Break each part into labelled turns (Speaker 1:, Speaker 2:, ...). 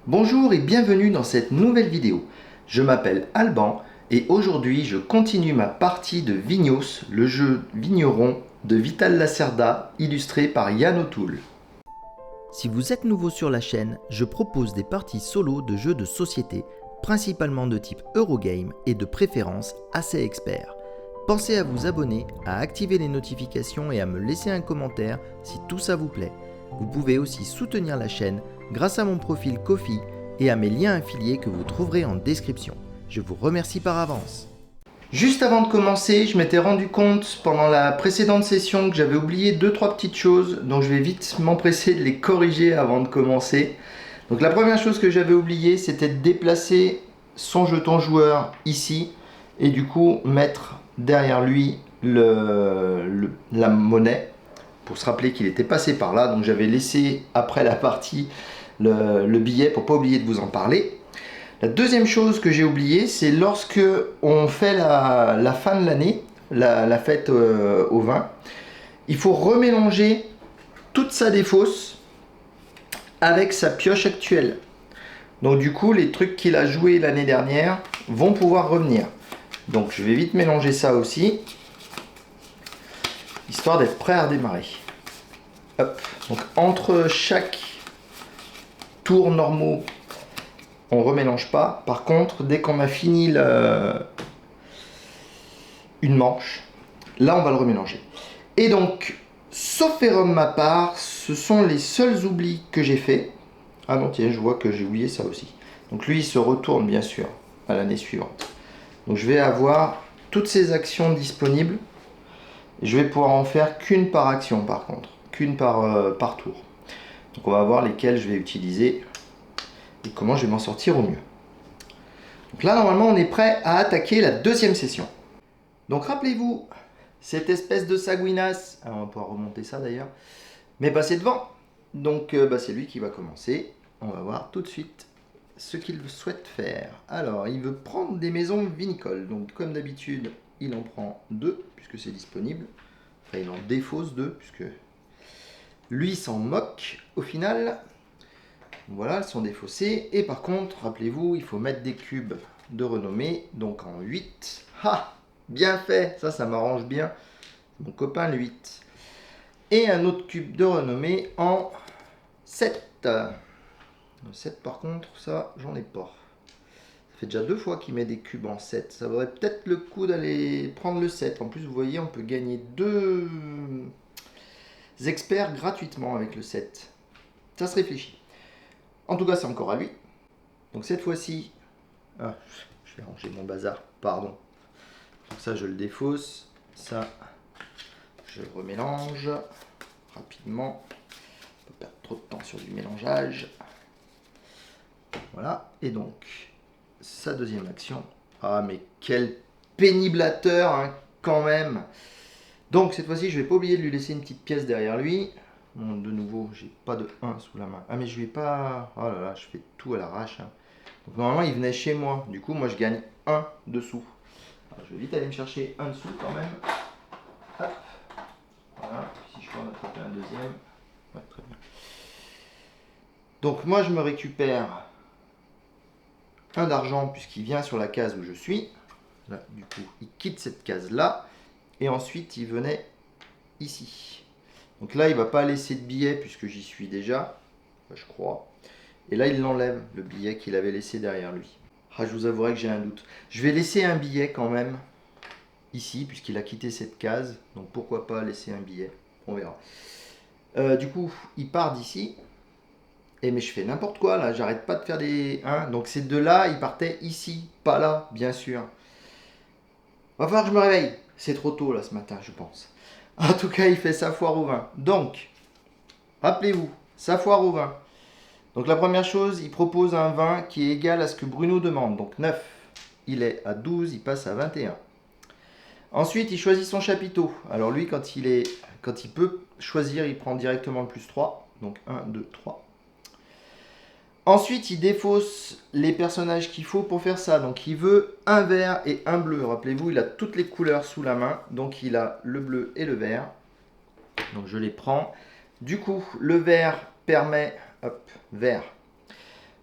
Speaker 1: Bonjour et bienvenue dans cette nouvelle vidéo. Je m'appelle Alban et aujourd'hui je continue ma partie de Vignos, le jeu vigneron de Vital Lacerda illustré par Yann O'Toole. Si vous êtes nouveau sur la chaîne, je propose des parties solo de jeux de société, principalement de type Eurogame et de préférence assez expert. Pensez à vous abonner, à activer les notifications et à me laisser un commentaire si tout ça vous plaît. Vous pouvez aussi soutenir la chaîne grâce à mon profil Ko-fi et à mes liens affiliés que vous trouverez en description. Je vous remercie par avance. Juste avant de commencer, je m'étais rendu compte pendant la précédente session que j'avais oublié 2-3 petites choses, donc je vais vite m'empresser de les corriger avant de commencer. Donc la première chose que j'avais oublié, c'était de déplacer son jeton joueur ici et du coup mettre derrière lui la monnaie pour se rappeler qu'il était passé par là. Donc j'avais laissé après la partie le billet pour pas oublier de vous en parler. La deuxième chose que j'ai oublié, c'est lorsque on fait la fin de l'année, la fête au vin, il faut remélanger toute sa défausse avec sa pioche actuelle. Donc du coup, les trucs qu'il a joué l'année dernière vont pouvoir revenir. Donc je vais vite mélanger ça aussi, histoire d'être prêt à redémarrer. Hop. Donc entre chaque tour normaux, on remélange pas. Par contre, dès qu'on a fini une manche, là on va le remélanger. Et donc, sauf erreur de ma part, ce sont les seuls oublis que j'ai fait. Ah non, tiens, je vois que j'ai oublié ça aussi. Donc lui, il se retourne bien sûr à l'année suivante. Donc je vais avoir toutes ces actions disponibles. Je vais pouvoir en faire qu'une par action par contre, qu'une par tour. Donc on va voir lesquelles je vais utiliser et comment je vais m'en sortir au mieux. Donc là, normalement, on est prêt à attaquer la deuxième session. Donc rappelez-vous, cette espèce de Saguinas, alors on va pouvoir remonter ça d'ailleurs, mais passé devant. Donc c'est lui qui va commencer. On va voir tout de suite ce qu'il souhaite faire. Alors, il veut prendre des maisons vinicoles. Donc comme d'habitude, il en prend 2, puisque c'est disponible. Enfin, il en défausse 2, puisque lui s'en moque au final. Voilà, elles sont défaussées. Et par contre, rappelez-vous, il faut mettre des cubes de renommée, donc en 8. Ah, bien fait, ça m'arrange bien. Mon copain le 8. Et un autre cube de renommée en 7. Le 7 par contre, ça, j'en ai pas. Ça fait déjà 2 fois qu'il met des cubes en 7. Ça vaudrait peut-être le coup d'aller prendre le 7. En plus, vous voyez, on peut gagner 2 experts gratuitement avec le 7. Ça se réfléchit. En tout cas, c'est encore à lui. Donc cette fois-ci, je vais ranger mon bazar, pardon. Donc ça, je le défausse. Ça, je remélange rapidement. On peut perdre trop de temps sur du mélangeage. Voilà. Et donc, sa deuxième action. Ah, mais quel péniblateur, hein, quand même. Donc cette fois-ci, je vais pas oublier de lui laisser une petite pièce derrière lui. Bon, de nouveau, j'ai pas de 1 sous la main. Ah, mais je vais pas... Oh là là, je fais tout à l'arrache. Hein. Donc normalement, il venait chez moi. Du coup, moi, je gagne 1 dessous. Alors, je vais vite aller me chercher un dessous quand même. Hop. Voilà. Si je peux en attraper un deuxième. Ouais, très bien. Donc moi, je me récupère un d'argent puisqu'il vient sur la case où je suis. Là, du coup, il quitte cette case-là. Et ensuite, il venait ici. Donc là, il ne va pas laisser de billet puisque j'y suis déjà, je crois. Et là, il l'enlève, le billet qu'il avait laissé derrière lui. Ah, je vous avouerai que j'ai un doute. Je vais laisser un billet quand même, ici, puisqu'il a quitté cette case. Donc pourquoi pas laisser un billet. On verra. Du coup, il part d'ici. Et mais je fais n'importe quoi là, j'arrête pas de faire des 1. Donc ces deux-là, ils partaient ici, pas là, bien sûr. Va falloir que je me réveille. C'est trop tôt là ce matin, je pense. En tout cas, il fait sa foire au vin. Donc, rappelez-vous, sa foire au vin. Donc la première chose, il propose un vin qui est égal à ce que Bruno demande. Donc 9. Il est à 12, il passe à 21. Ensuite, il choisit son chapiteau. Alors lui, quand il peut choisir, il prend directement le plus 3. Donc 1, 2, 3. Ensuite, il défausse les personnages qu'il faut pour faire ça. Donc, il veut un vert et un bleu. Rappelez-vous, il a toutes les couleurs sous la main. Donc, il a le bleu et le vert. Donc, je les prends. Du coup, le vert permet... Hop, vert.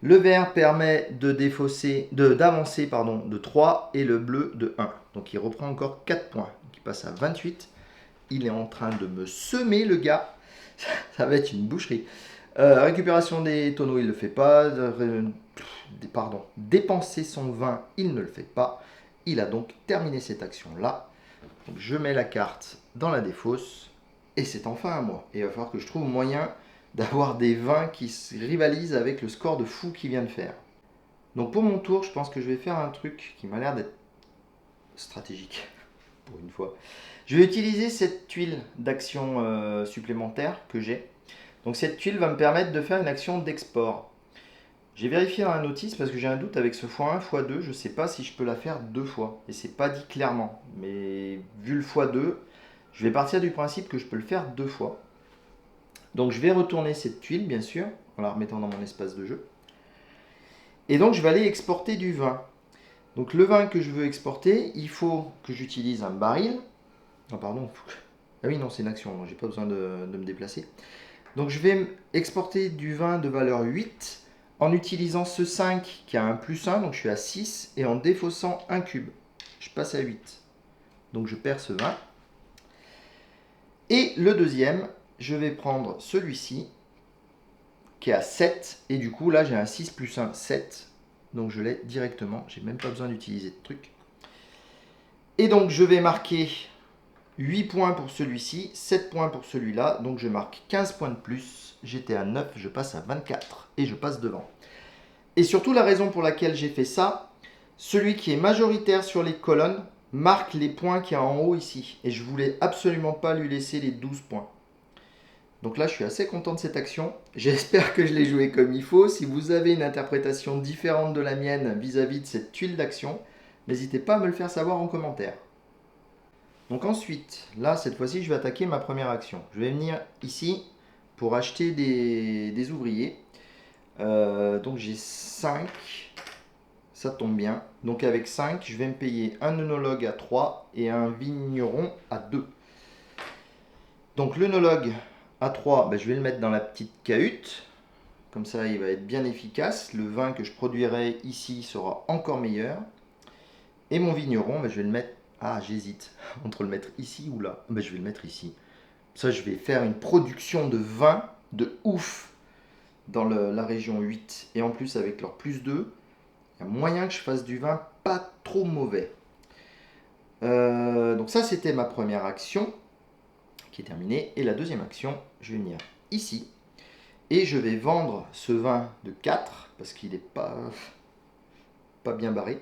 Speaker 1: Le vert permet d'avancer de 3 et le bleu de 1. Donc il reprend encore 4 points. Donc il passe à 28. Il est en train de me semer, le gars. Ça va être une boucherie. Récupération des tonneaux, il ne le fait pas. Dépenser son vin, il ne le fait pas. Il a donc terminé cette action-là. Donc je mets la carte dans la défausse. Et c'est enfin à moi. Et il va falloir que je trouve moyen d'avoir des vins qui se rivalisent avec le score de fou qu'il vient de faire. Donc pour mon tour, je pense que je vais faire un truc qui m'a l'air d'être stratégique, pour une fois. Je vais utiliser cette tuile d'action supplémentaire que j'ai. Donc cette tuile va me permettre de faire une action d'export. J'ai vérifié dans la notice parce que j'ai un doute avec ce x1, x2, je ne sais pas si je peux la faire 2 fois. Et c'est pas dit clairement. Mais vu le x2, je vais partir du principe que je peux le faire 2 fois. Donc je vais retourner cette tuile, bien sûr, en la remettant dans mon espace de jeu. Et donc je vais aller exporter du vin. Donc le vin que je veux exporter, il faut que j'utilise un baril. Ah pardon, ah oui non c'est une action, j'ai pas besoin de me déplacer. Donc je vais exporter du vin de valeur 8 en utilisant ce 5 qui a un +1, donc je suis à 6, et en défaussant un cube. Je passe à 8. Donc je perds ce vin. Et le deuxième, je vais prendre celui-ci, qui est à 7, et du coup là j'ai un 6 + 1, 7, donc je l'ai directement, j'ai même pas besoin d'utiliser de truc. Et donc je vais marquer 8 points pour celui-ci, 7 points pour celui-là, donc je marque 15 points de plus, j'étais à 9, je passe à 24, et je passe devant. Et surtout la raison pour laquelle j'ai fait ça, celui qui est majoritaire sur les colonnes marque les points qu'il y a en haut ici, et je voulais absolument pas lui laisser les 12 points. Donc là, je suis assez content de cette action. J'espère que je l'ai joué comme il faut. Si vous avez une interprétation différente de la mienne vis-à-vis de cette tuile d'action, n'hésitez pas à me le faire savoir en commentaire. Donc ensuite, là, cette fois-ci, je vais attaquer ma première action. Je vais venir ici pour acheter des ouvriers. Donc j'ai 5. Ça tombe bien. Donc avec 5, je vais me payer un œnologue à 3 et un vigneron à 2. Donc l'œnologue à 3, je vais le mettre dans la petite cahute. Comme ça, il va être bien efficace. Le vin que je produirai ici sera encore meilleur. Et mon vigneron, je vais le mettre... Ah, j'hésite entre le mettre ici ou là. Je vais le mettre ici. Ça, je vais faire une production de vin de ouf dans la région 8. Et en plus, avec leur +2, il y a moyen que je fasse du vin pas trop mauvais. Donc ça, c'était ma première action qui est terminée. Et la deuxième action, je vais venir ici. Et je vais vendre ce vin de 4 parce qu'il n'est pas bien barré.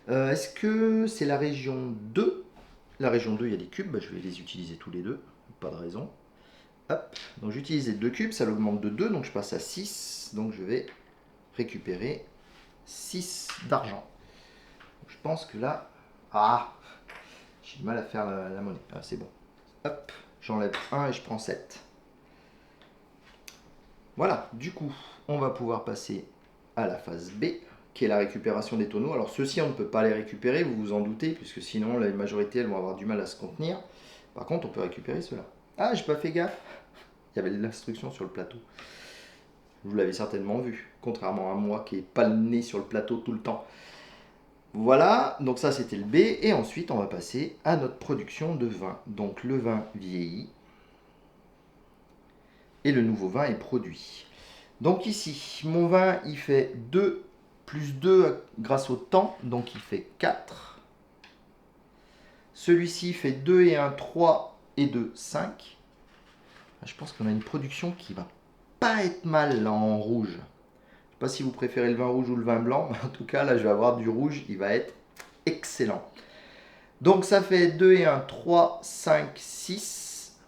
Speaker 1: Est-ce que c'est la région 2? La région 2, il y a des cubes. Je vais les utiliser tous les deux. Pas de raison. Hop. Donc j'utilise les 2 cubes. Ça l'augmente de 2. Donc je passe à 6. Donc je vais récupérer 6 d'argent. Je pense que là... Ah, j'ai du mal à faire la monnaie. Ah, c'est bon. Hop. J'enlève 1 et je prends 7. Voilà, du coup, on va pouvoir passer à la phase B, qui est la récupération des tonneaux. Alors ceux-ci, on ne peut pas les récupérer, vous vous en doutez, puisque sinon la majorité, elles vont avoir du mal à se contenir. Par contre, on peut récupérer ceux-là. Ah, j'ai pas fait gaffe. Il y avait l'instruction sur le plateau. Vous l'avez certainement vu, contrairement à moi qui n'ai pas le nez sur le plateau tout le temps. Voilà, donc ça c'était le B. Et ensuite, on va passer à notre production de vin. Donc le vin vieillit. Et le nouveau vin est produit. Donc ici, mon vin, il fait 2 plus 2 grâce au temps, donc il fait 4. Celui-ci fait 2 et 1, 3 et 2, 5. Je pense qu'on a une production qui va pas être mal là en rouge. Je ne sais pas si vous préférez le vin rouge ou le vin blanc, mais en tout cas, là, je vais avoir du rouge, il va être excellent. Donc ça fait 2 et 1, 3, 5, 6.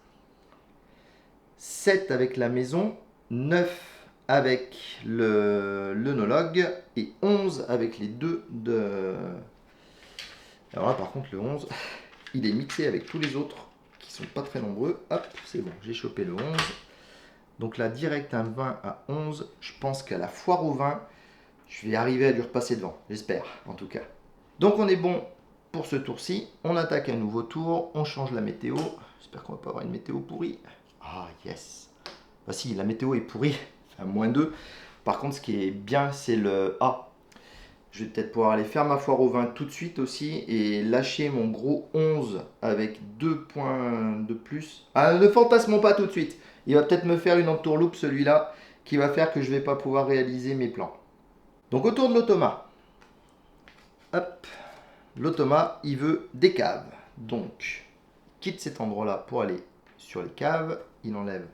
Speaker 1: 7 avec la maison, 9 avec l'œnologue et 11 avec les deux de... Alors là par contre le 11, il est mixé avec tous les autres qui sont pas très nombreux. Hop, c'est bon, j'ai chopé le 11. Donc là direct un vin à 11, je pense qu'à la foire au vin, je vais arriver à lui repasser devant, j'espère en tout cas. Donc on est bon pour ce tour-ci, on attaque un nouveau tour, on change la météo. J'espère qu'on va pas avoir une météo pourrie. Ah yes. Bah si, la météo est pourrie, enfin -2. Par contre, ce qui est bien, c'est le A. Je vais peut-être pouvoir aller faire ma foire au vin tout de suite aussi et lâcher mon gros 11 avec 2 points de plus. Ah, ne fantasmons pas tout de suite. Il va peut-être me faire une entourloupe celui-là qui va faire que je ne vais pas pouvoir réaliser mes plans. Donc autour de l'automa. Hop. L'automa, il veut des caves. Donc, quitte cet endroit-là pour aller sur les caves. Il enlève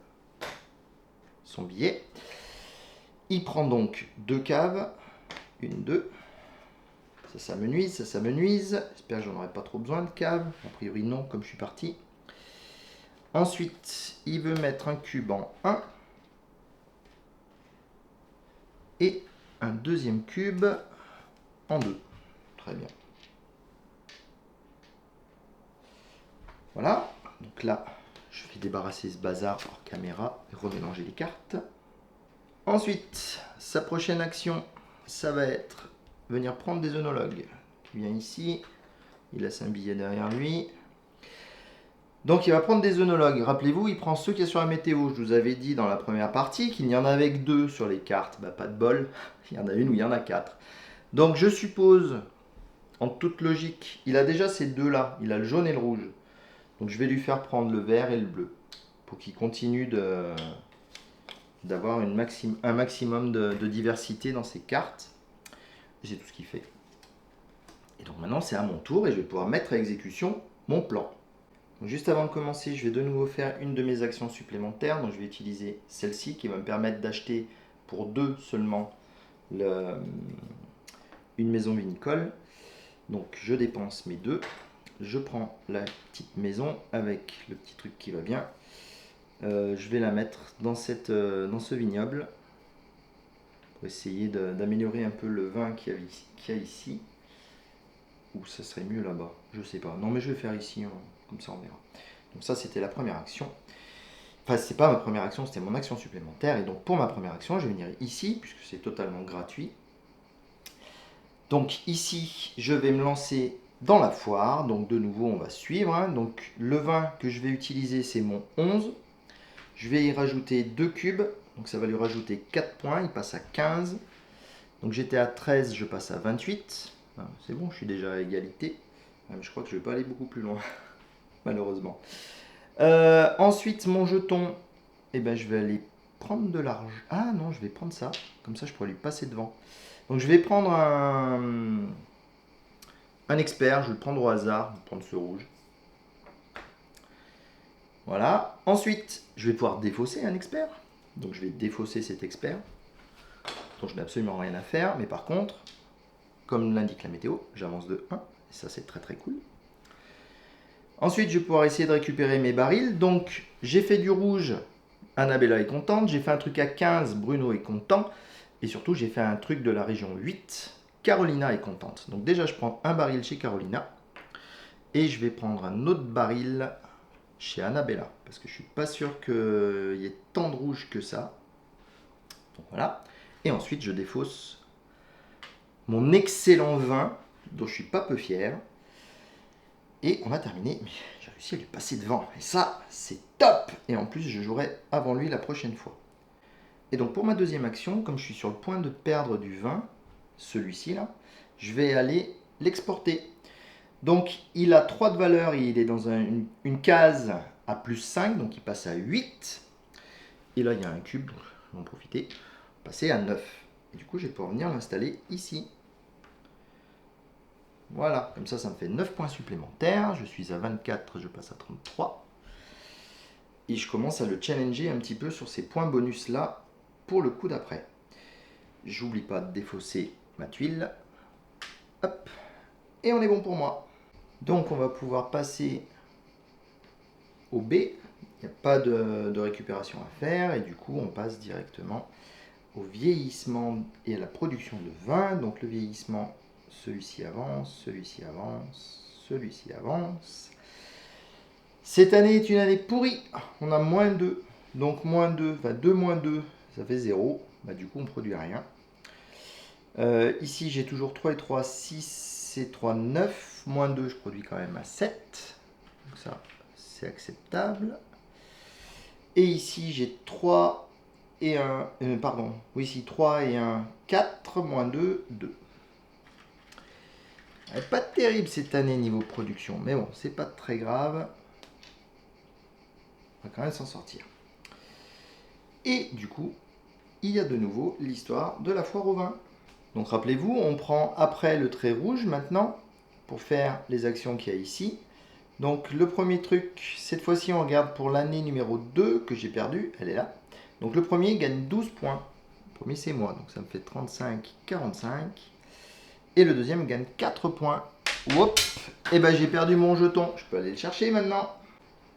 Speaker 1: son billet. Il prend donc 2 caves. 1, 2. Ça me nuise, ça me nuise. J'espère que j'en aurai pas trop besoin de caves. A priori non, comme je suis parti. Ensuite, il veut mettre un cube en 1. Et un deuxième cube en 2. Très bien. Voilà. Donc là, je vais débarrasser ce bazar hors caméra et remélanger les cartes. Ensuite, sa prochaine action, ça va être venir prendre des œnologues. Il vient ici, il laisse un billet derrière lui. Donc il va prendre des œnologues. Rappelez-vous, il prend ceux qu'il y a sur la météo. Je vous avais dit dans la première partie qu'il n'y en avait que 2 sur les cartes. Bah, pas de bol, il y en a une où il y en a 4. Donc je suppose, en toute logique, il a déjà ces 2 là. Il a le jaune et le rouge. Donc je vais lui faire prendre le vert et le bleu. Pour qu'il continue d'avoir un maximum de diversité dans ses cartes. C'est tout ce qu'il fait. Et donc maintenant c'est à mon tour et je vais pouvoir mettre à exécution mon plan. Donc juste avant de commencer, je vais de nouveau faire une de mes actions supplémentaires. Donc je vais utiliser celle-ci qui va me permettre d'acheter pour 2 seulement une maison vinicole. Donc je dépense mes 2. Je prends la petite maison avec le petit truc qui va bien. Je vais la mettre dans ce vignoble pour essayer d'améliorer un peu le vin qu'il y a ici. Ou ça serait mieux là-bas, je sais pas. Non mais je vais faire ici, comme ça on verra. Donc ça c'était la première action. Enfin c'est pas ma première action, c'était mon action supplémentaire. Et donc pour ma première action, je vais venir ici, puisque c'est totalement gratuit. Donc ici, je vais me lancer dans la foire. Donc de nouveau, on va suivre. Hein. Donc le vin que je vais utiliser, c'est mon 11. Je vais y rajouter 2 cubes. Donc ça va lui rajouter 4 points. Il passe à 15. Donc j'étais à 13, je passe à 28. Ah, c'est bon, je suis déjà à égalité. Ah, mais je crois que je ne vais pas aller beaucoup plus loin, malheureusement. Ensuite, mon jeton, eh ben, je vais aller prendre de l'argent. Ah non, je vais prendre ça. Comme ça, je pourrais lui passer devant. Donc je vais prendre un expert. Je vais le prendre au hasard. Je vais prendre ce rouge. Voilà. Ensuite, je vais pouvoir défausser un expert. Donc je vais défausser cet expert. Donc je n'ai absolument rien à faire. Mais par contre, comme l'indique la météo, j'avance de 1. Et ça, c'est très très cool. Ensuite, je vais pouvoir essayer de récupérer mes barils. Donc, j'ai fait du rouge. Annabella est contente. J'ai fait un truc à 15. Bruno est content. Et surtout, j'ai fait un truc de la région 8. Carolina est contente. Donc déjà, je prends un baril chez Carolina. Et je vais prendre un autre baril chez Annabella. Parce que je ne suis pas sûr qu'il y ait tant de rouge que ça. Donc voilà. Et ensuite, je défausse mon excellent vin, dont je suis pas peu fier. Et on a terminé. Mais j'ai réussi à lui passer devant. Et ça, c'est top. Et en plus, je jouerai avant lui la prochaine fois. Et donc pour ma deuxième action, comme je suis sur le point de perdre du vin, celui-ci là, je vais aller l'exporter. Donc il a 3 de valeur et il est dans une case à plus 5, donc il passe à 8. Et là il y a un cube, donc je vais en profiter, passer à 9. Et du coup je vais pouvoir venir l'installer ici. Voilà, comme ça me fait 9 points supplémentaires. Je suis à 24, je passe à 33. Et je commence à le challenger un petit peu sur ces points bonus là pour le coup d'après. J'oublie pas de défausser ma tuile. Hop. Et on est bon pour moi. Donc on va pouvoir passer au B. Il n'y a pas de récupération à faire. Et du coup on passe directement au vieillissement et à la production de vin. Donc le vieillissement, celui-ci avance, celui-ci avance, celui-ci avance. Cette année est une année pourrie. On a moins 2. Donc moins 2, enfin 2 moins 2, ça fait 0. Bah, du coup on ne produit rien. Ici j'ai toujours 3 et 3, 6 et 3, 9. Moins 2, je produis quand même à 7. Donc ça, c'est acceptable. Et ici j'ai 3 et un... pardon, oui, ici 3 et un 4, moins 2, 2. Pas terrible cette année niveau production, mais bon, c'est pas très grave. On va quand même s'en sortir. Et du coup, il y a de nouveau l'histoire de la foire au vin. Donc rappelez-vous, on prend après le trait rouge maintenant pour faire les actions qu'il y a ici. Donc le premier truc, cette fois-ci on regarde pour l'année numéro 2 que j'ai perdue, elle est là. Donc le premier gagne 12 points. Le premier c'est moi, donc ça me fait 35, 45. Et le deuxième gagne 4 points. Hop, et ben j'ai perdu mon jeton, je peux aller le chercher maintenant.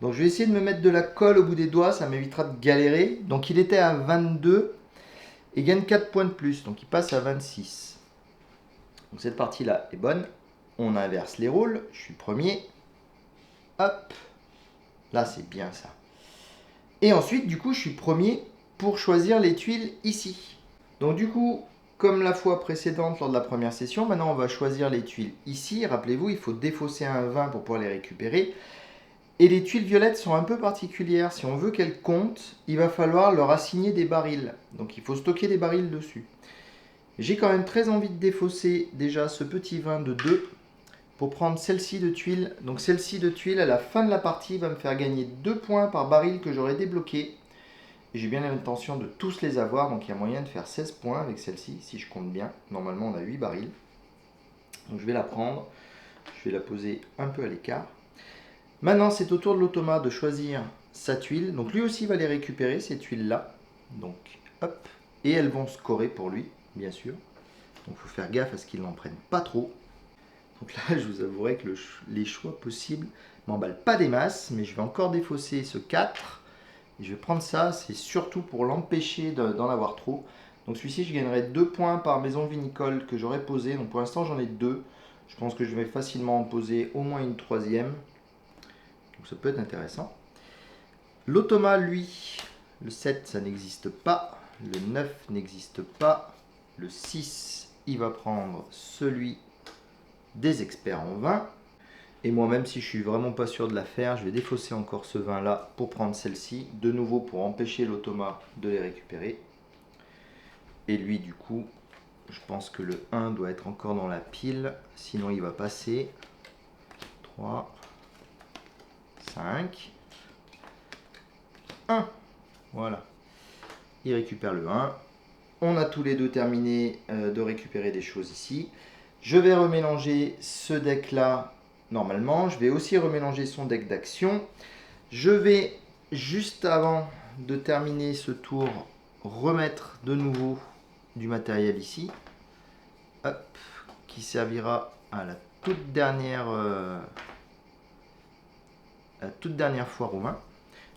Speaker 1: Donc je vais essayer de me mettre de la colle au bout des doigts, ça m'évitera de galérer. Donc il était à 22 et gagne 4 points de plus, donc il passe à 26. Donc cette partie-là est bonne. On inverse les rôles, je suis premier. Hop, là c'est bien ça. Et ensuite, du coup, je suis premier pour choisir les tuiles ici. Donc du coup, comme la fois précédente lors de la première session, maintenant on va choisir les tuiles ici. Rappelez-vous, il faut défausser un 20 pour pouvoir les récupérer. Et les tuiles violettes sont un peu particulières. Si on veut qu'elles comptent, il va falloir leur assigner des barils. Donc il faut stocker des barils dessus. J'ai quand même très envie de défausser déjà ce petit 20 de 2 pour prendre celle-ci de tuile. Donc celle-ci de tuile, à la fin de la partie, va me faire gagner 2 points par baril que j'aurai débloqué. Et j'ai bien l'intention de tous les avoir, donc il y a moyen de faire 16 points avec celle-ci, si je compte bien. Normalement, on a 8 barils. Donc je vais la prendre, je vais la poser un peu à l'écart. Maintenant, c'est au tour de l'automa de choisir sa tuile. Donc lui aussi va les récupérer, ces tuiles-là. Donc hop, et elles vont scorer pour lui, bien sûr. Donc il faut faire gaffe à ce qu'il n'en prenne pas trop. Donc là, je vous avouerai que les choix possibles ne m'emballent pas des masses, mais je vais encore défausser ce 4. Et je vais prendre ça, c'est surtout pour l'empêcher d'en avoir trop. Donc celui-ci, je gagnerai 2 points par maison vinicole que j'aurais posé. Donc pour l'instant, j'en ai 2. Je pense que je vais facilement en poser au moins une troisième. Donc ça peut être intéressant. L'automa, lui, le 7, ça n'existe pas. Le 9 n'existe pas. Le 6, il va prendre celui des experts en vin. Et moi, même si je suis vraiment pas sûr de la faire, je vais défausser encore ce vin là pour prendre celle-ci, de nouveau pour empêcher l'automa de les récupérer. Et lui, du coup, je pense que le 1 doit être encore dans la pile, sinon il va passer. 3, 5, 1. Voilà. Il récupère le 1. On a tous les deux terminé de récupérer des choses ici. Je vais remélanger ce deck là normalement. Je vais aussi remélanger son deck d'action. Je vais, juste avant de terminer ce tour, remettre de nouveau du matériel ici. Hop, qui servira à la toute dernière foire au vin.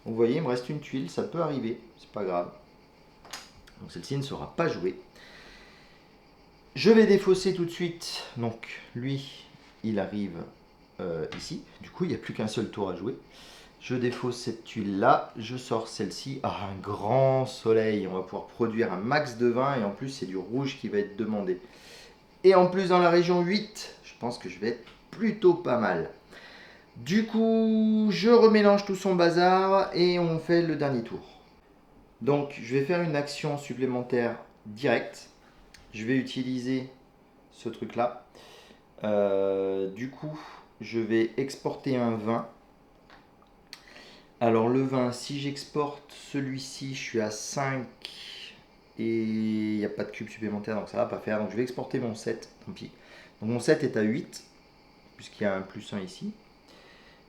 Speaker 1: Donc vous voyez, il me reste une tuile, ça peut arriver, c'est pas grave. Donc celle-ci ne sera pas jouée. Je vais défausser tout de suite. Donc lui, il arrive ici. Du coup, il n'y a plus qu'un seul tour à jouer. Je défausse cette tuile là, je sors celle-ci. Ah, un grand soleil, on va pouvoir produire un max de vin et en plus c'est du rouge qui va être demandé. Et en plus dans la région 8, je pense que je vais être plutôt pas mal. Du coup, je remélange tout son bazar et on fait le dernier tour. Donc je vais faire une action supplémentaire directe. Je vais utiliser ce truc là. Du coup, je vais exporter un vin. Alors le vin, si j'exporte celui-ci, je suis à 5 et il n'y a pas de cube supplémentaire, donc ça va pas faire. Donc je vais exporter mon 7, tant pis. Donc mon 7 est à 8, puisqu'il y a un plus 1 ici.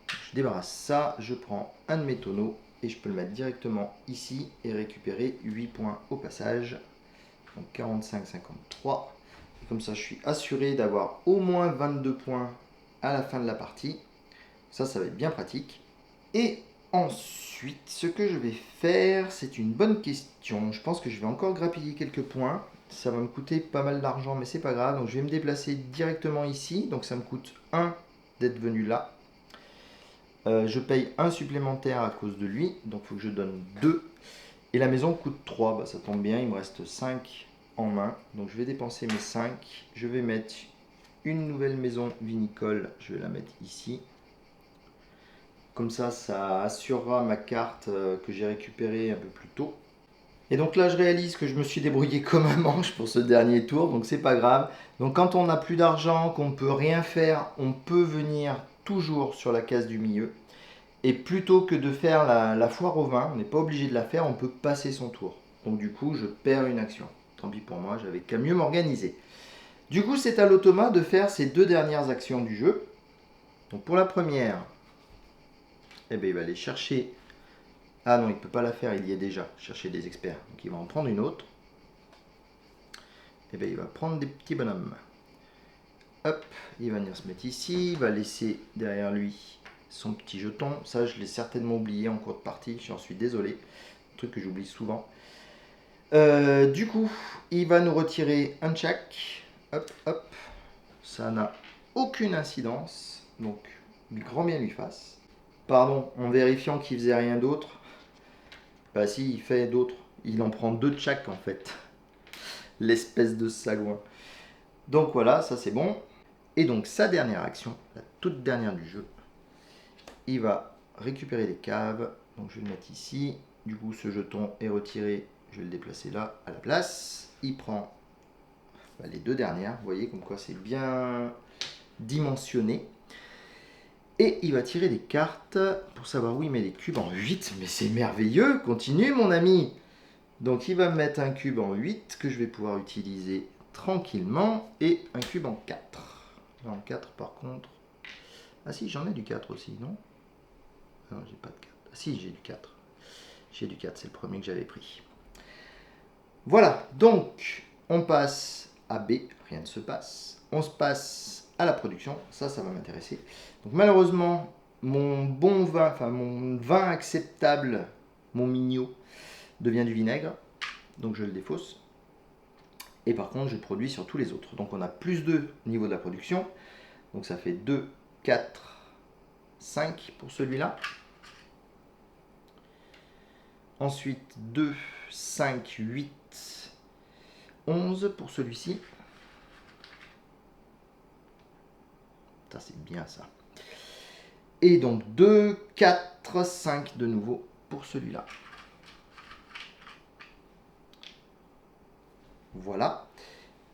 Speaker 1: Je débarrasse ça, je prends un de mes tonneaux et je peux le mettre directement ici et récupérer 8 points au passage. Donc 45, 53. Et comme ça, je suis assuré d'avoir au moins 22 points à la fin de la partie. Ça va être bien pratique. Et ensuite, ce que je vais faire, c'est une bonne question. Je pense que je vais encore grappiller quelques points. Ça va me coûter pas mal d'argent, mais c'est pas grave. Donc je vais me déplacer directement ici. Donc ça me coûte 1 d'être venu là. Je paye 1 supplémentaire à cause de lui. Donc il faut que je donne 2. Et la maison coûte 3. Bah, ça tombe bien, il me reste 5 en main. Donc je vais dépenser mes 5. Je vais mettre une nouvelle maison vinicole. Je vais la mettre ici. Comme ça, ça assurera ma carte que j'ai récupérée un peu plus tôt. Et donc là, je réalise que je me suis débrouillé comme un manche pour ce dernier tour, donc c'est pas grave. Donc quand on n'a plus d'argent, qu'on peut rien faire, on peut venir toujours sur la case du milieu. Et plutôt que de faire la foire au vin, on n'est pas obligé de la faire, on peut passer son tour. Donc du coup, je perds une action. Tant pis pour moi, j'avais qu'à mieux m'organiser. Du coup, c'est à l'automa de faire ces deux dernières actions du jeu. Donc pour la première, eh ben, il va aller chercher... Ah non, il ne peut pas la faire, il y est déjà, chercher des experts. Donc il va en prendre une autre. Eh bien, il va prendre des petits bonhommes. Hop, il va venir se mettre ici. Il va laisser derrière lui son petit jeton. Ça, je l'ai certainement oublié en cours de partie. J'en suis désolé. Un truc que j'oublie souvent. Du coup, il va nous retirer un check. Hop, hop. Ça n'a aucune incidence. Donc, grand bien lui fasse. Pardon, en vérifiant qu'il faisait rien d'autre. Bah si, il fait d'autres. Il en prend deux de chaque en fait. L'espèce de sagouin. Donc voilà, ça c'est bon. Et donc sa dernière action, la toute dernière du jeu, il va récupérer les caves. Donc je vais le mettre ici. Du coup ce jeton est retiré. Je vais le déplacer là à la place. Il prend les deux dernières. Vous voyez comme quoi c'est bien dimensionné. Et il va tirer des cartes pour savoir où il met les cubes en 8. Mais c'est merveilleux. Continue mon ami. Donc il va me mettre un cube en 8 que je vais pouvoir utiliser tranquillement. Et un cube en 4. En 4 par contre. Ah si, j'en ai du 4 aussi, non? Non, j'ai pas de 4. Ah si, j'ai du 4. J'ai du 4, c'est le premier que j'avais pris. Voilà, donc on passe à B, rien ne se passe. On se passe à la production, ça va m'intéresser. Donc malheureusement, mon bon vin, enfin mon vin acceptable, mon mignot, devient du vinaigre. Donc je le défausse. Et par contre, je produis sur tous les autres. Donc on a plus 2 au niveau de la production. Donc ça fait 2, 4, 5 pour celui-là. Ensuite 2, 5, 8, 11 pour celui-ci. Ça c'est bien ça. Et donc 2, 4, 5 de nouveau pour celui-là. Voilà.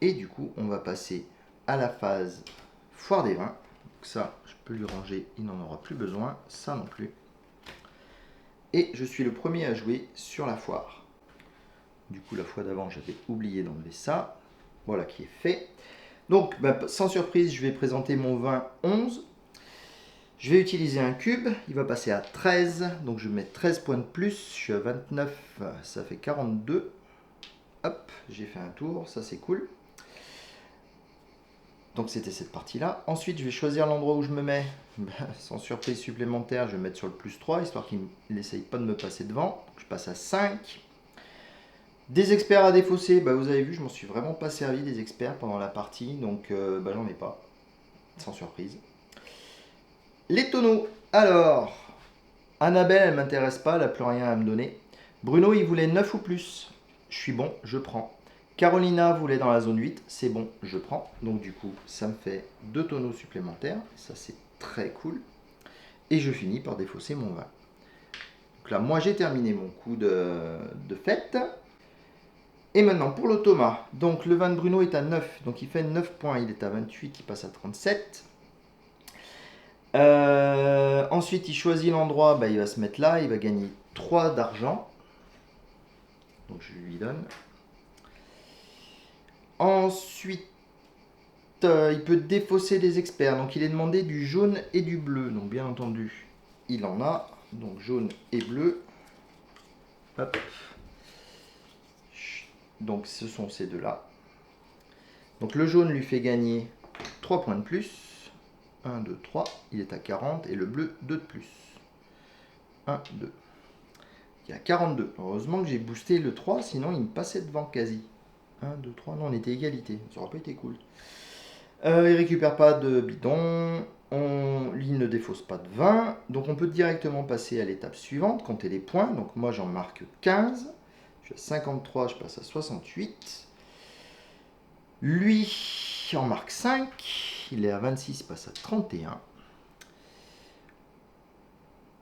Speaker 1: Et du coup, on va passer à la phase foire des vins. Donc ça, je peux lui ranger, il n'en aura plus besoin. Ça non plus. Et je suis le premier à jouer sur la foire. Du coup, la fois d'avant, j'avais oublié d'enlever ça. Voilà qui est fait. Donc, sans surprise, je vais présenter mon vin 11. Je vais utiliser un cube, il va passer à 13, donc je mets 13 points de plus, je suis à 29, ça fait 42. Hop, j'ai fait un tour, ça c'est cool. Donc c'était cette partie-là. Ensuite, je vais choisir l'endroit où je me mets. Sans surprise supplémentaire, je vais mettre sur le plus 3, histoire qu'il n'essaye pas de me passer devant. Donc, je passe à 5. Des experts à défausser, vous avez vu, je m'en suis vraiment pas servi des experts pendant la partie, donc j'en ai pas, sans surprise. Les tonneaux, alors, Annabelle, elle m'intéresse pas, elle n'a plus rien à me donner. Bruno, il voulait 9 ou plus. Je suis bon, je prends. Carolina voulait dans la zone 8, c'est bon, je prends. Donc du coup, ça me fait 2 tonneaux supplémentaires. Ça, c'est très cool. Et je finis par défausser mon vin. Donc là, moi, j'ai terminé mon coup de fête. Et maintenant, pour l'automa. Donc le vin de Bruno est à 9. Donc il fait 9 points. Il est à 28, il passe à 37. Ensuite, il choisit l'endroit, il va se mettre là, il va gagner 3 d'argent. Donc je lui donne. Ensuite, il peut défausser des experts. Donc il est demandé du jaune et du bleu. Donc bien entendu, il en a. Donc jaune et bleu. Hop. Donc ce sont ces deux-là. Donc le jaune lui fait gagner 3 points de plus. 1, 2, 3, il est à 40 et le bleu 2 de plus. 1, 2. Il y a 42. Heureusement que j'ai boosté le 3, sinon il me passait devant quasi. 1, 2, 3, non, on était égalité. Ça aurait pas été cool. Il récupère pas de bidon. Il ne défausse pas de 20. Donc on peut directement passer à l'étape suivante, compter les points. Donc moi j'en marque 15. Je suis à 53, je passe à 68. Lui en marque 5. Il est à 26, il passe à 31.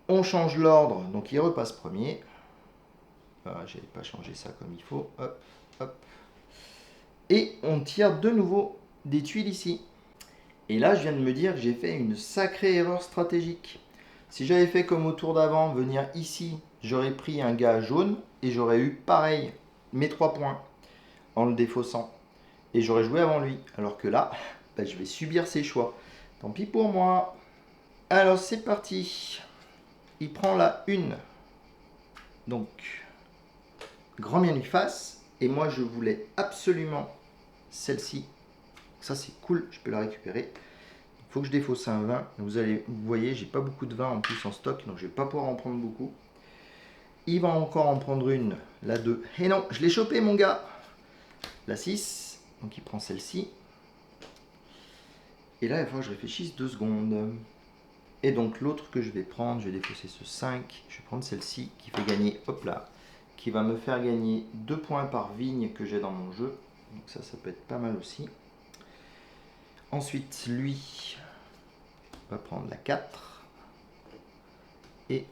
Speaker 1: On change l'ordre, donc il repasse premier. Ah, j'avais pas changé ça comme il faut. Hop, hop. Et on tire de nouveau des tuiles ici. Et là, je viens de me dire que j'ai fait une sacrée erreur stratégique. Si j'avais fait comme au tour d'avant, venir ici, j'aurais pris un gars jaune et j'aurais eu pareil, mes 3 points, en le défaussant. Et j'aurais joué avant lui. Alors que là, bah, je vais subir ses choix. Tant pis pour moi. Alors c'est parti. Il prend la 1. Donc, grand bien lui fasse. Et moi, je voulais absolument celle-ci. Ça, c'est cool, je peux la récupérer. Il faut que je défausse un 20. Vous voyez, j'ai pas beaucoup de vin en plus en stock, donc je vais pas pouvoir en prendre beaucoup. Il va encore en prendre une, la 2. Et non, je l'ai chopé mon gars. La 6, donc il prend celle-ci. Et là, il va falloir que je réfléchisse 2 secondes. Et donc l'autre que je vais prendre, je vais défausser ce 5. Je vais prendre celle-ci qui fait gagner, hop là, qui va me faire gagner 2 points par vigne que j'ai dans mon jeu. Donc ça peut être pas mal aussi. Ensuite, lui va prendre la 4. Et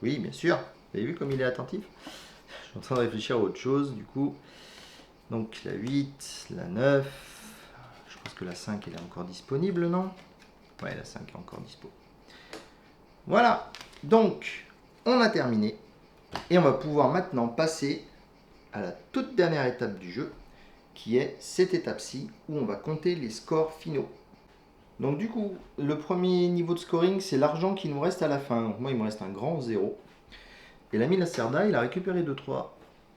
Speaker 1: oui, bien sûr. Vous avez vu comme il est attentif? Je suis en train de réfléchir à autre chose, du coup. Donc la 8, la 9. Je pense que la 5, elle est encore disponible, non? Ouais, la 5 est encore dispo. Voilà. Donc, on a terminé. Et on va pouvoir maintenant passer à la toute dernière étape du jeu, qui est cette étape-ci, où on va compter les scores finaux. Donc du coup, le premier niveau de scoring, c'est l'argent qui nous reste à la fin. Donc moi, il me reste un grand 0. Et l'ami Lacerda, il a récupéré 2-3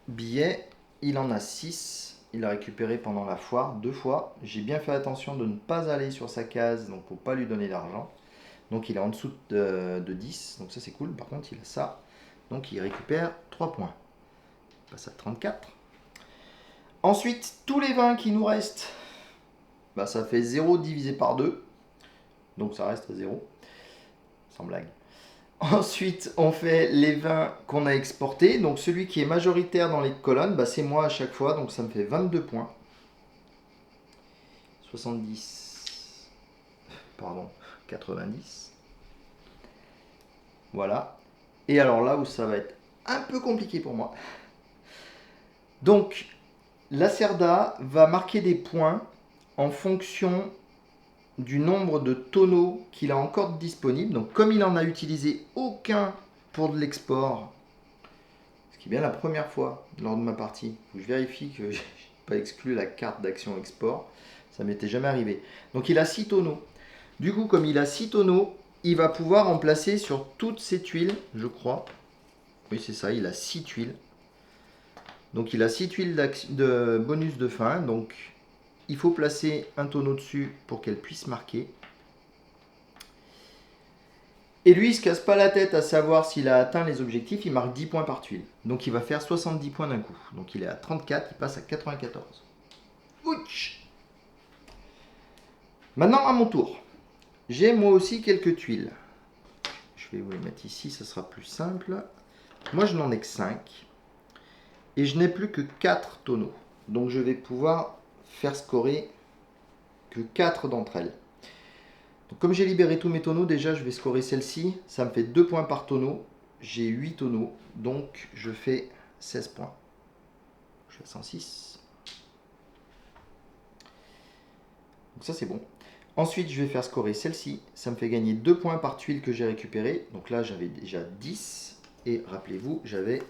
Speaker 1: billets. Il en a 6. Il a récupéré pendant la foire 2 fois. J'ai bien fait attention de ne pas aller sur sa case, donc pour ne pas lui donner d'argent. Donc il est en dessous de 10. Donc ça, c'est cool. Par contre, il a ça. Donc il récupère 3 points. Il passe à 34. Ensuite, tous les 20 qui nous restent, bah, ça fait 0 divisé par 2. Donc ça reste à 0. Sans blague. Ensuite, on fait les 20 qu'on a exportés. Donc celui qui est majoritaire dans les colonnes, bah, c'est moi à chaque fois. Donc ça me fait 22 points. 70. Pardon, 90. Voilà. Et alors là où ça va être un peu compliqué pour moi. Donc, Lacerda va marquer des points en fonction du nombre de tonneaux qu'il a encore disponibles. Donc comme il n'en a utilisé aucun pour de l'export, ce qui est bien la première fois lors de ma partie, où je vérifie que je n'ai pas exclu la carte d'action export, ça m'était jamais arrivé. Donc il a 6 tonneaux. Du coup, comme il a 6 tonneaux, il va pouvoir en placer sur toutes ces tuiles, je crois. Oui, c'est ça, il a 6 tuiles. Donc il a 6 tuiles de bonus de fin. Donc il faut placer un tonneau dessus pour qu'elle puisse marquer. Et lui, il ne se casse pas la tête à savoir s'il a atteint les objectifs. Il marque 10 points par tuile. Donc il va faire 70 points d'un coup. Donc il est à 34, il passe à 94. Ouch! Maintenant, à mon tour. J'ai moi aussi quelques tuiles. Je vais vous les mettre ici, ça sera plus simple. Moi, je n'en ai que 5. Et je n'ai plus que 4 tonneaux. Donc je vais pouvoir faire scorer que 4 d'entre elles. Donc, comme j'ai libéré tous mes tonneaux, déjà je vais scorer celle-ci. Ça me fait 2 points par tonneau. J'ai 8 tonneaux, donc je fais 16 points. Je suis à 106. Donc ça c'est bon. Ensuite je vais faire scorer celle-ci. Ça me fait gagner 2 points par tuile que j'ai récupéré. Donc là j'avais déjà 10. Et rappelez-vous, j'avais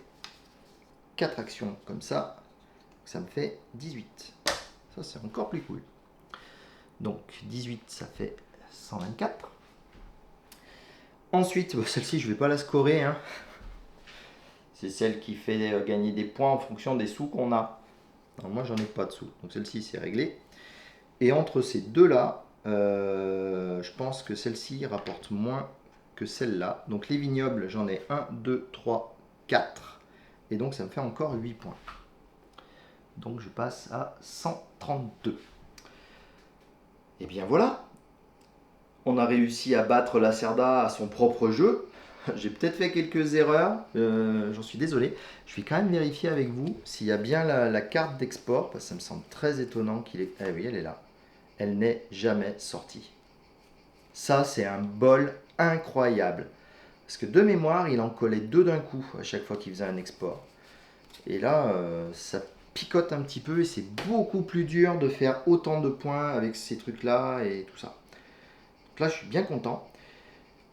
Speaker 1: 4 actions comme ça. Ça me fait 18. Ça c'est encore plus cool. Donc 18 ça fait 124. Ensuite, celle-ci, je ne vais pas la scorer. Hein. C'est celle qui fait gagner des points en fonction des sous qu'on a. Alors, moi, j'en ai pas de sous. Donc celle-ci, c'est réglé. Et entre ces deux-là, je pense que celle-ci rapporte moins que celle-là. Donc les vignobles, j'en ai 1, 2, 3, 4. Et donc, ça me fait encore 8 points. Donc, je passe à 132. Et bien voilà. On a réussi à battre Lacerda à son propre jeu. J'ai peut-être fait quelques erreurs, j'en suis désolé. Je vais quand même vérifier avec vous s'il y a bien la carte d'export, parce que ça me semble très étonnant qu'il est... Ah oui, elle est là. Elle n'est jamais sortie. Ça, c'est un bol incroyable. Parce que de mémoire, il en collait 2 d'un coup à chaque fois qu'il faisait un export. Et là, ça picote un petit peu et c'est beaucoup plus dur de faire autant de points avec ces trucs-là et tout ça. Donc là, je suis bien content.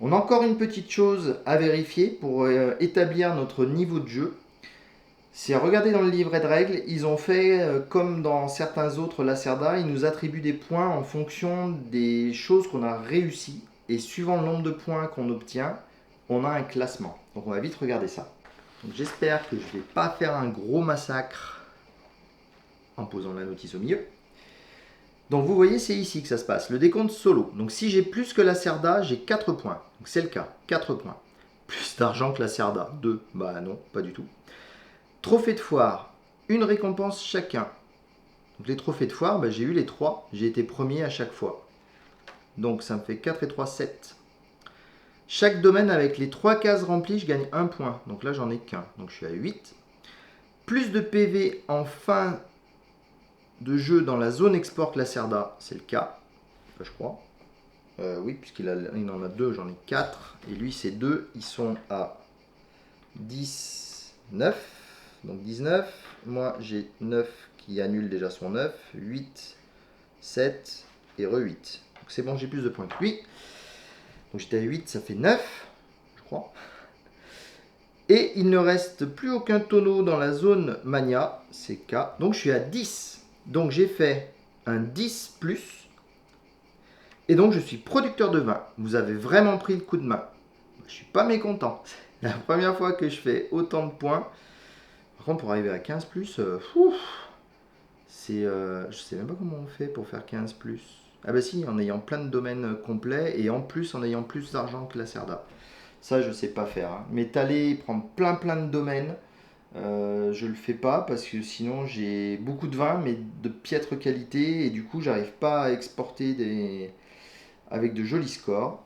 Speaker 1: On a encore une petite chose à vérifier pour établir notre niveau de jeu. C'est à regarder dans le livret de règles, ils ont fait comme dans certains autres Lacerda, ils nous attribuent des points en fonction des choses qu'on a réussies. Et suivant le nombre de points qu'on obtient, on a un classement. Donc on va vite regarder ça. J'espère que je ne vais pas faire un gros massacre en posant la notice au milieu. Donc vous voyez, c'est ici que ça se passe, le décompte solo. Donc si j'ai plus que Lacerda, j'ai 4 points. Donc c'est le cas, 4 points. Plus d'argent que Lacerda, 2. Bah non, pas du tout. Trophée de foire, une récompense chacun. Donc les trophées de foire, bah, j'ai eu les 3, j'ai été premier à chaque fois. Donc ça me fait 4 et 3, 7. Chaque domaine avec les 3 cases remplies, je gagne 1 point. Donc là, j'en ai qu'un. Donc je suis à 8. Plus de PV en fin de jeu dans la zone export Lacerda, c'est le cas. Enfin, je crois. Oui, puisqu'il en a 2, j'en ai 4. Et lui, c'est 2. Ils sont à 10, 9. Donc 19. Moi, j'ai 9 qui annule déjà son 9. 8, 7 et re 8. Donc c'est bon, j'ai plus de points que lui. Donc j'étais à 8, ça fait 9, je crois. Et il ne reste plus aucun tonneau dans la zone mania, c'est K. Donc je suis à 10. Donc j'ai fait un 10 plus. Et donc je suis producteur de vin. Vous avez vraiment pris le coup de main. Je ne suis pas mécontent. C'est la première fois que je fais autant de points. Par contre, pour arriver à 15 plus, je ne sais même pas comment on fait pour faire 15 plus. Ah bah si, en ayant plein de domaines complets et en plus en ayant plus d'argent que Lacerda. Ça, je ne sais pas faire. Hein. M'étaler, prendre plein de domaines, je le fais pas parce que sinon j'ai beaucoup de vin mais de piètre qualité et du coup j'arrive pas à exporter avec de jolis scores.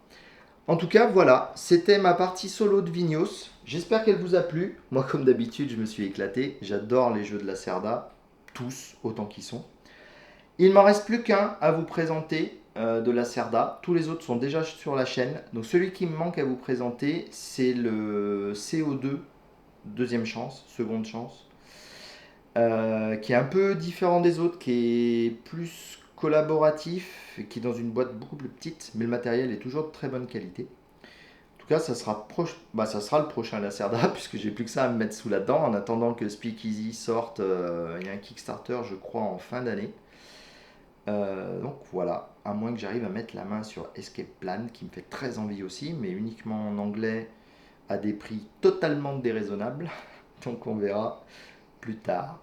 Speaker 1: En tout cas, voilà, c'était ma partie solo de Vignos. J'espère qu'elle vous a plu. Moi, comme d'habitude, je me suis éclaté. J'adore les jeux de Lacerda, tous autant qu'ils sont. Il ne m'en reste plus qu'un à vous présenter de Lacerda. Tous les autres sont déjà sur la chaîne. Donc celui qui me manque à vous présenter, c'est le CO2, deuxième chance, seconde chance, qui est un peu différent des autres, qui est plus collaboratif, et qui est dans une boîte beaucoup plus petite, mais le matériel est toujours de très bonne qualité. En tout cas, ça sera le prochain Lacerda, puisque j'ai plus que ça à me mettre sous la dent, en attendant que Speakeasy sorte. Il y a un Kickstarter, je crois, en fin d'année. Donc voilà, à moins que j'arrive à mettre la main sur Escape Plan, qui me fait très envie aussi, mais uniquement en anglais, à des prix totalement déraisonnables. Donc on verra plus tard.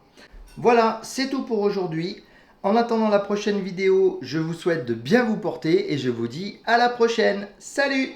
Speaker 1: Voilà, c'est tout pour aujourd'hui. En attendant la prochaine vidéo, je vous souhaite de bien vous porter et je vous dis à la prochaine. Salut!